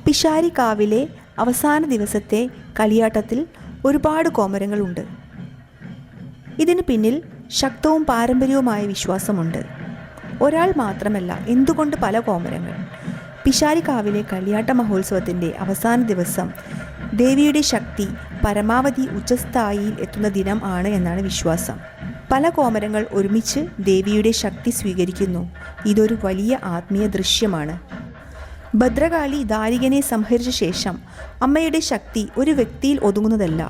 പിഷാരിക്കാവിലെ അവസാന ദിവസത്തെ കളിയാട്ടത്തിൽ ഒരുപാട് കോമരങ്ങളുണ്ട്. ഇതിനു പിന്നിൽ ശക്തവും പാരമ്പര്യവുമായ വിശ്വാസമുണ്ട്. ഒരാൾ മാത്രമല്ല, എന്തുകൊണ്ട് പല കോമരങ്ങൾ? പിഷാരിക്കാവിലെ കളിയാട്ട മഹോത്സവത്തിൻ്റെ അവസാന ദിവസം ദേവിയുടെ ശക്തി പരമാവധി ഉച്ചസ്ഥായിയിൽ എത്തുന്ന ദിനം ആണ് എന്നാണ് വിശ്വാസം. പല കോമരങ്ങൾ ഒരുമിച്ച് ദേവിയുടെ ശക്തി സ്വീകരിക്കുന്നു. ഇതൊരു വലിയ ആത്മീയ ദൃശ്യമാണ്. ഭദ്രകാളി ദാരികനെ സംഹരിച്ച ശേഷം അമ്മയുടെ ശക്തി ഒരു വ്യക്തിയിൽ ഒതുങ്ങുന്നതല്ല,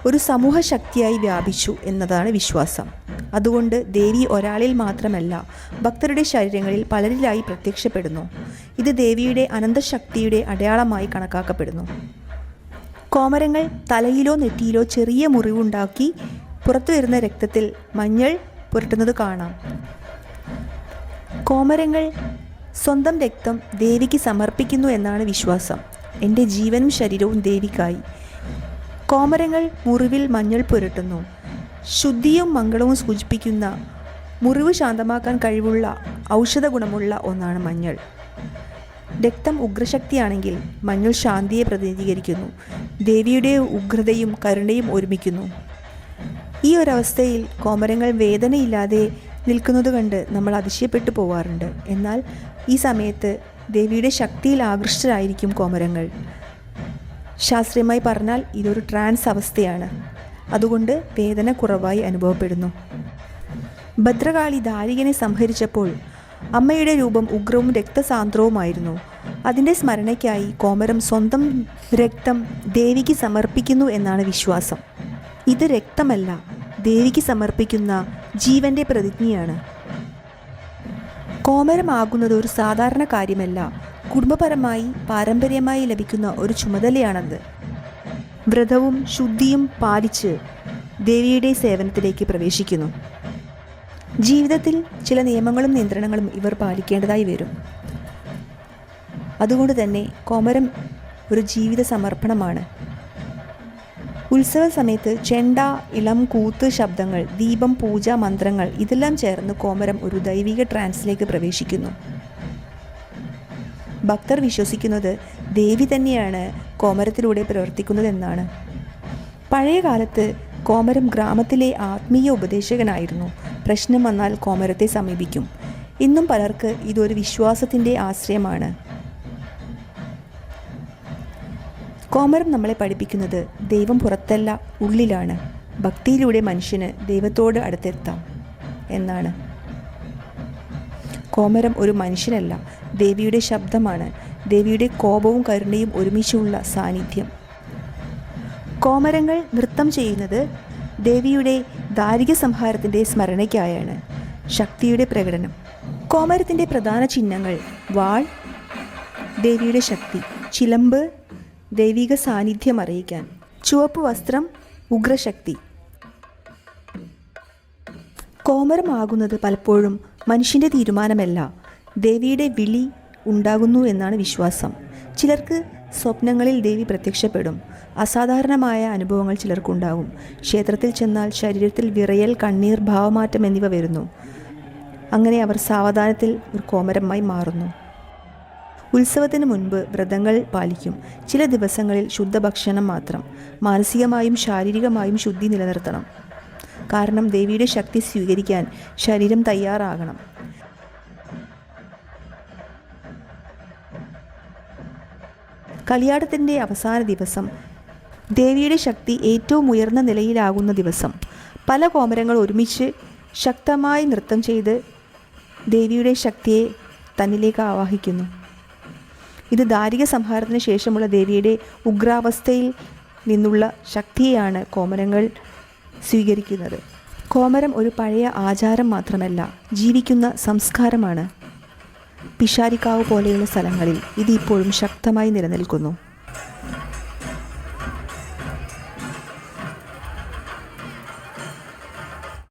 ഒരു സമൂഹ ശക്തിയായി വ്യാപിച്ചു എന്നതാണ് വിശ്വാസം. അതുകൊണ്ട് ദേവി ഒരാളിൽ മാത്രമല്ല, ഭക്തരുടെ ശരീരങ്ങളിൽ പലരിലായി പ്രത്യക്ഷപ്പെടുന്നു. ഇത് ദേവിയുടെ അനന്തശക്തിയുടെ അടയാളമായി കണക്കാക്കപ്പെടുന്നു. കോമരങ്ങൾ തലയിലോ നെറ്റിയിലോ ചെറിയ മുറിവുണ്ടാക്കി പുറത്തു വരുന്ന രക്തത്തിൽ മഞ്ഞൾ പുരട്ടുന്നത് കാണാം. കോമരങ്ങൾ സ്വന്തം രക്തം ദേവിക്ക് സമർപ്പിക്കുന്നു എന്നാണ് വിശ്വാസം. എൻ്റെ ജീവനും ശരീരവും ദേവിക്കായി. കോമരങ്ങൾ മുറിവിൽ മഞ്ഞൾ പുരട്ടുന്നു. ശുദ്ധിയും മംഗളവും സൂചിപ്പിക്കുന്ന, മുറിവ് ശാന്തമാക്കാൻ കഴിവുള്ള ഔഷധ ഗുണമുള്ള ഒന്നാണ് മഞ്ഞൾ. രക്തം ഉഗ്രശക്തിയാണെങ്കിൽ മഞ്ഞൾ ശാന്തിയെ പ്രതിനിധീകരിക്കുന്നു. ദേവിയുടെ ഉഗ്രതയും കരുണയും ഒരുമിക്കുന്നു. ഈ ഒരവസ്ഥയിൽ കോമരങ്ങൾ വേദനയില്ലാതെ നിൽക്കുന്നത് കണ്ട് നമ്മൾ അതിശയപ്പെട്ടു പോവാറുണ്ട്. എന്നാൽ ഈ സമയത്ത് ദേവിയുടെ ശക്തിയിൽ ആകൃഷ്ടരായിരിക്കും കോമരങ്ങൾ. ശാസ്ത്രീയമായി പറഞ്ഞാൽ ഇതൊരു ട്രാൻസ് അവസ്ഥയാണ്. അതുകൊണ്ട് വേദന കുറവായി അനുഭവപ്പെടുന്നു. ഭദ്രകാളി ദാരികനെ സംഹരിച്ചപ്പോൾ അമ്മയുടെ രൂപം ഉഗ്രവും രക്തസാന്ദ്രവുമായിരുന്നു. അതിൻ്റെ സ്മരണയ്ക്കായി കോമരം സ്വന്തം രക്തം ദേവിക്ക് സമർപ്പിക്കുന്നു എന്നാണ് വിശ്വാസം. ഇത് രക്തമല്ല, ദേവിക്ക് സമർപ്പിക്കുന്ന ജീവൻ്റെ പ്രതിജ്ഞയാണ്. കോമരമാകുന്നത് ഒരു സാധാരണ കാര്യമല്ല. കുടുംബപരമായി പാരമ്പര്യമായി ലഭിക്കുന്ന ഒരു ചുമതലയാണത്. വ്രതവും ശുദ്ധിയും പാലിച്ച് ദേവിയുടെ സേവനത്തിലേക്ക് പ്രവേശിക്കുന്നു. ജീവിതത്തിൽ ചില നിയമങ്ങളും നിയന്ത്രണങ്ങളും ഇവർ പാലിക്കേണ്ടതായി വരും. അതുകൊണ്ട് തന്നെ കോമരം ഒരു ജീവിത സമർപ്പണമാണ്. ഉത്സവ സമയത്ത് ചെണ്ട, ഇളം കൂത്ത് ശബ്ദങ്ങൾ, ദീപം, പൂജ, മന്ത്രങ്ങൾ ഇതെല്ലാം ചേർന്ന് കോമരം ഒരു ദൈവിക ട്രാൻസിലേക്ക് പ്രവേശിക്കുന്നു. ഭക്തർ വിശ്വസിക്കുന്നത് ദേവി തന്നെയാണ് കോമരത്തിലൂടെ പ്രവർത്തിക്കുന്നതെന്നാണ്. പഴയ കാലത്ത് കോമരം ഗ്രാമത്തിലെ ആത്മീയ ഉപദേശകനായിരുന്നു. പ്രശ്നം വന്നാൽ കോമരത്തെ സമീപിക്കും. ഇന്നും പലർക്ക് ഇതൊരു വിശ്വാസത്തിൻ്റെ ആശ്രയമാണ്. കോമരം നമ്മളെ പഠിപ്പിക്കുന്നത് ദൈവം പുറത്തല്ല, ഉള്ളിലാണ്. ഭക്തിയിലൂടെ മനുഷ്യന് ദൈവത്തോട് അടുത്തെത്താം എന്നാണ്. കോമരം ഒരു മനുഷ്യനല്ല, ദേവിയുടെ ശബ്ദമാണ്. ദേവിയുടെ കോപവും കരുണയും ഒരുമിച്ചുള്ള സാന്നിധ്യം. കോമരങ്ങൾ നൃത്തം ചെയ്യുന്നത് ദേവിയുടെ ദാരിക സംഹാരത്തിൻ്റെ സ്മരണയ്ക്കായാണ്. ശക്തിയുടെ പ്രകടനം. കോമരത്തിൻ്റെ പ്രധാന ചിഹ്നങ്ങൾ: വാൾ, ദേവിയുടെ ശക്തി; ചിലമ്പ്, ദൈവിക സാന്നിധ്യം അറിയിക്കാൻ; ചുവപ്പ് വസ്ത്രം, ഉഗ്രശക്തി. കോമരമാകുന്നത് പലപ്പോഴും മനുഷ്യൻ്റെ തീരുമാനമല്ല, ദേവിയുടെ വിളി ഉണ്ടാകുന്നു എന്നാണ് വിശ്വാസം. ചിലർക്ക് സ്വപ്നങ്ങളിൽ ദേവി പ്രത്യക്ഷപ്പെടും. അസാധാരണമായ അനുഭവങ്ങൾ ചിലർക്കുണ്ടാകും. ക്ഷേത്രത്തിൽ ചെന്നാൽ ശരീരത്തിൽ വിറയൽ, കണ്ണീർ, ഭാവമാറ്റം എന്നിവ വരുന്നു. അങ്ങനെ അവർ സാവധാനത്തിൽ ഒരു കോമരമായി മാറുന്നു. ഉത്സവത്തിന് മുൻപ് വ്രതങ്ങൾ പാലിക്കും. ചില ദിവസങ്ങളിൽ ശുദ്ധഭക്ഷണം മാത്രം. മാനസികമായും ശാരീരികമായും ശുദ്ധി നിലനിർത്തണം. കാരണം ദേവിയുടെ ശക്തി സ്വീകരിക്കാൻ ശരീരം തയ്യാറാകണം. കളിയാട്ടത്തിൻ്റെ അവസാന ദിവസം ദേവിയുടെ ശക്തി ഏറ്റവും ഉയർന്ന നിലയിലാകുന്ന ദിവസം. പല കോമരങ്ങൾ ഒരുമിച്ച് ശക്തമായി നൃത്തം ചെയ്ത് ദേവിയുടെ ശക്തിയെ തന്നിലേക്ക് ആവാഹിക്കുന്നു. ഇത് ദാരിക സംഹാരത്തിന് ശേഷമുള്ള ദേവിയുടെ ഉഗ്രാവസ്ഥയിൽ നിന്നുള്ള ശക്തിയെയാണ് കോമരങ്ങൾ സ്വീകരിക്കുന്നത്. കോമരം ഒരു പഴയ ആചാരം മാത്രമല്ല, ജീവിക്കുന്ന സംസ്കാരമാണ്. പിഷാരിക്കാവ് പോലെയുള്ള സ്ഥലങ്ങളിൽ ഇത് ഇപ്പോഴും ശക്തമായി നിലനിൽക്കുന്നു.